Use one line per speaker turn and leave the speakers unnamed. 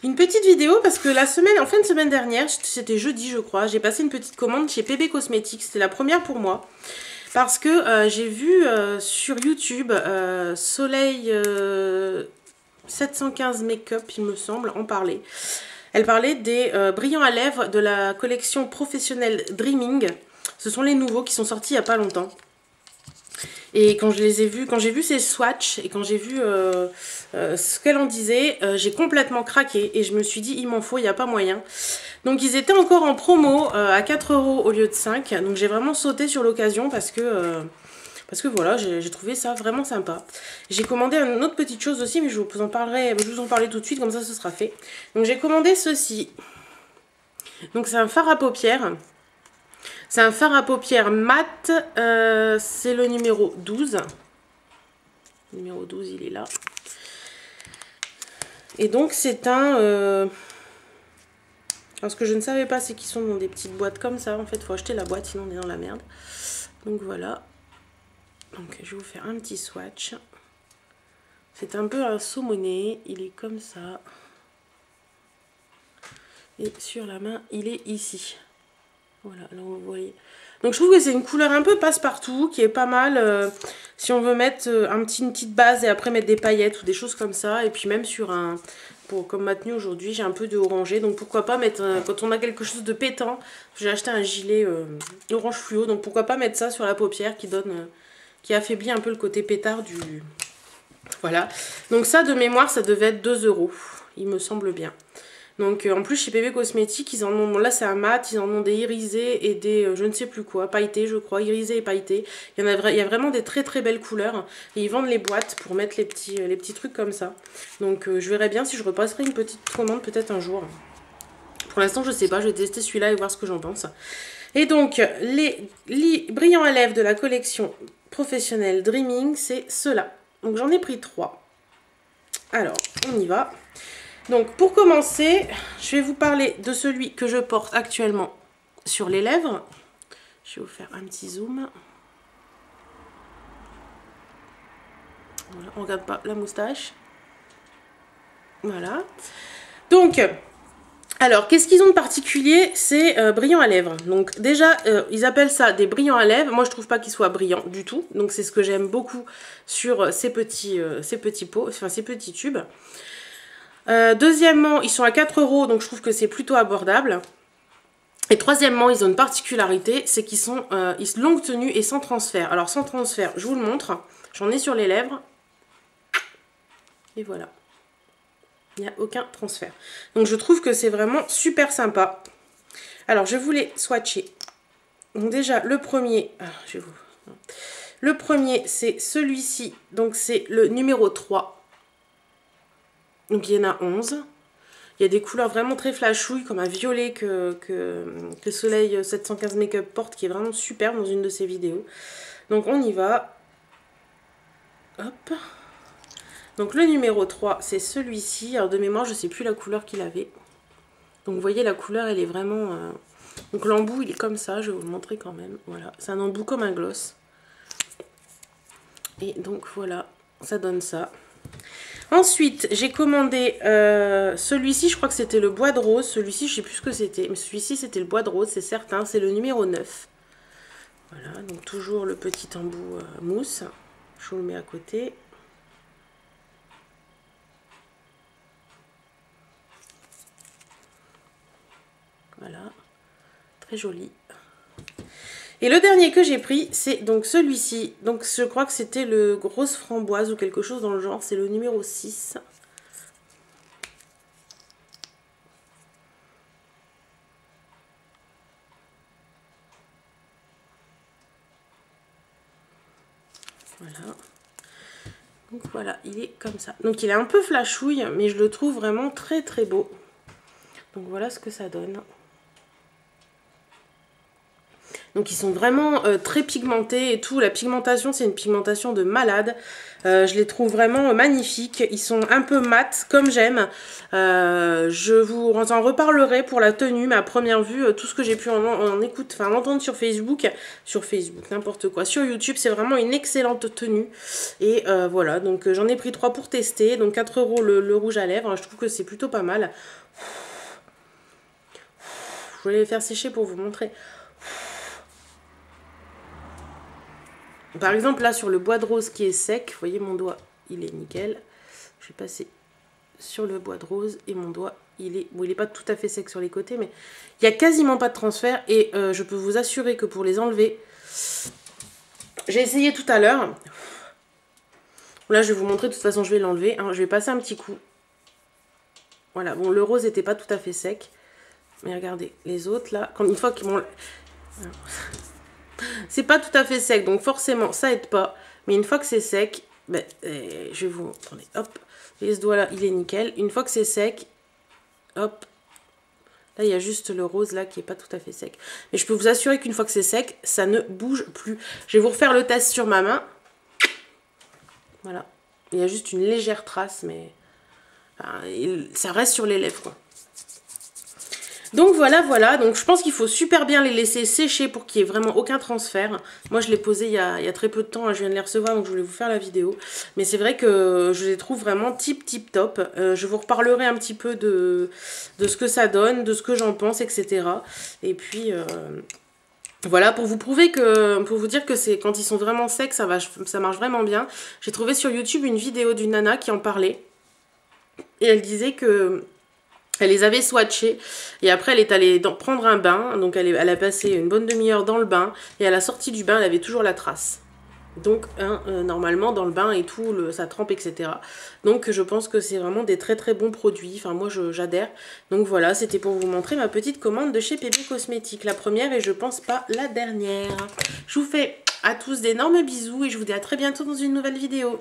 Une petite vidéo parce que en fin de semaine dernière, c'était jeudi je crois, j'ai passé une petite commande chez PB Cosmetics. C'était la première pour moi. Parce que j'ai vu sur YouTube Soleil 715 Make-up, il me semble, en parler. Elle parlait des brillants à lèvres de la collection professionnelle Dreaming. Ce sont les nouveaux qui sont sortis il n'y a pas longtemps. Et quand je les ai vus, quand j'ai vu ces swatchs et quand j'ai vu ce qu'elle en disait, j'ai complètement craqué et je me suis dit il m'en faut, il n'y a pas moyen. Donc ils étaient encore en promo à 4 € au lieu de 5. Donc j'ai vraiment sauté sur l'occasion parce que voilà, j'ai trouvé ça vraiment sympa. J'ai commandé une autre petite chose aussi, mais je vous en parlerai tout de suite, comme ça ce sera fait. Donc j'ai commandé ceci. Donc c'est un fard à paupières. C'est un fard à paupières mat, c'est le numéro 12. Le numéro 12, il est là. Et donc c'est un... Alors ce que je ne savais pas, c'est qu'ils sont dans des petites boîtes comme ça. En fait, il faut acheter la boîte, sinon on est dans la merde. Donc voilà. Donc je vais vous faire un petit swatch. C'est un peu un saumonné, il est comme ça. Et sur la main, il est ici. Voilà, là vous voyez. Donc je trouve que c'est une couleur un peu passe-partout, qui est pas mal si on veut mettre une petite base et après mettre des paillettes ou des choses comme ça. Et puis même sur un... comme ma tenue aujourd'hui, j'ai un peu de orangé. Donc pourquoi pas mettre... quand on a quelque chose de pétant, j'ai acheté un gilet orange fluo. Donc pourquoi pas mettre ça sur la paupière qui donne... qui affaiblit un peu le côté pétard du... Voilà. Donc ça, de mémoire, ça devait être 2 €. Il me semble bien. Donc en plus chez PB Cosmetics, ils en ont, bon, là c'est un mat, ils en ont des irisés et des je ne sais plus quoi, pailletés je crois, irisés et pailletés. Il y a vraiment des très très belles couleurs et ils vendent les boîtes pour mettre les petits trucs comme ça. Donc je verrai bien si je repasserai une petite commande peut-être un jour. Pour l'instant je sais pas, je vais tester celui-là et voir ce que j'en pense. Et donc les brillants à lèvres de la collection professionnelle Dreaming, c'est ceux-là. Donc j'en ai pris 3. Alors on y va. Donc pour commencer, je vais vous parler de celui que je porte actuellement sur les lèvres. Je vais vous faire un petit zoom. Voilà, on ne regarde pas la moustache. Voilà. Donc, alors qu'est-ce qu'ils ont de particulier? C'est brillant à lèvres. Donc déjà, ils appellent ça des brillants à lèvres. Moi je trouve pas qu'ils soient brillants du tout. Donc c'est ce que j'aime beaucoup sur ces petits pots, enfin ces petits tubes. Deuxièmement, ils sont à 4 €, donc je trouve que c'est plutôt abordable. Et troisièmement, ils ont une particularité, c'est qu'ils sont longue tenue et sans transfert. Alors sans transfert, je vous le montre. J'en ai sur les lèvres. Et voilà. Il n'y a aucun transfert. Donc je trouve que c'est vraiment super sympa. Alors je voulais swatcher. Donc déjà, le premier... Le premier, c'est celui-ci. Donc c'est le numéro 3. Donc il y en a 11. Il y a des couleurs vraiment très flashouilles, comme un violet que Soleil 715 Make-up porte, qui est vraiment superbe dans une de ses vidéos. Donc on y va. Hop. Donc le numéro 3, c'est celui-ci. Alors de mémoire, je ne sais plus la couleur qu'il avait. Donc vous voyez, la couleur, elle est vraiment... Donc l'embout, il est comme ça, je vais vous le montrer quand même. Voilà, c'est un embout comme un gloss. Et donc voilà, ça donne ça. Ensuite, j'ai commandé celui-ci, je crois que c'était le bois de rose. Celui-ci, je ne sais plus ce que c'était, mais celui-ci, c'était le bois de rose, c'est certain. C'est le numéro 9. Voilà, donc toujours le petit embout mousse. Je vous le mets à côté. Voilà, très joli. Et le dernier que j'ai pris, c'est donc celui-ci. Donc je crois que c'était le grosse framboise ou quelque chose dans le genre. C'est le numéro 6. Voilà. Donc voilà, il est comme ça. Donc il est un peu flashouille, mais je le trouve vraiment très très beau. Donc voilà ce que ça donne. Donc ils sont vraiment très pigmentés et tout. La pigmentation, c'est une pigmentation de malade. Je les trouve vraiment magnifiques. Ils sont un peu mat, comme j'aime. Je vous en reparlerai pour la tenue, ma première vue. Tout ce que j'ai pu en entendre sur Facebook, n'importe quoi. Sur YouTube, c'est vraiment une excellente tenue. Et voilà, donc j'en ai pris 3 pour tester. Donc 4 € le rouge à lèvres. Je trouve que c'est plutôt pas mal. Je vais les faire sécher pour vous montrer. Par exemple, là, sur le bois de rose qui est sec, vous voyez mon doigt, il est nickel. Je vais passer sur le bois de rose et mon doigt, il est pas tout à fait sec sur les côtés, mais il n'y a quasiment pas de transfert. Et je peux vous assurer que pour les enlever, j'ai essayé tout à l'heure. Là, je vais vous montrer, de toute façon, je vais l'enlever. Hein. Je vais passer un petit coup. Voilà, bon, le rose n'était pas tout à fait sec. Mais regardez, les autres, là, une fois qu'ils m'ont... C'est pas tout à fait sec, donc forcément ça aide pas. Mais une fois que c'est sec, ben, je vais vous... Attendez, hop, et ce doigt là, il est nickel. Une fois que c'est sec, hop, là il y a juste le rose là qui est pas tout à fait sec. Mais je peux vous assurer qu'une fois que c'est sec, ça ne bouge plus. Je vais vous refaire le test sur ma main. Voilà, il y a juste une légère trace, mais enfin, ça reste sur les lèvres quoi. Donc voilà, donc je pense qu'il faut super bien les laisser sécher pour qu'il n'y ait vraiment aucun transfert. Moi je l'ai posé il y a très peu de temps, je viens de les recevoir donc je voulais vous faire la vidéo. Mais c'est vrai que je les trouve vraiment tip top. Je vous reparlerai un petit peu de ce que ça donne, de ce que j'en pense, etc. Et puis... voilà, pour vous prouver que, pour vous dire que c'est quand ils sont vraiment secs, ça marche vraiment bien. J'ai trouvé sur YouTube une vidéo d'une nana qui en parlait. Et elle disait que... Elle les avait swatchés et après elle est allée prendre un bain. Donc elle a passé une bonne demi-heure dans le bain. Et à la sortie du bain, elle avait toujours la trace. Donc normalement dans le bain et tout, ça trempe, etc. Donc je pense que c'est vraiment des très bons produits. Enfin moi j'adhère. Donc voilà, c'était pour vous montrer ma petite commande de chez PB Cosmétiques. La première et je pense pas la dernière. Je vous fais à tous d'énormes bisous et je vous dis à très bientôt dans une nouvelle vidéo.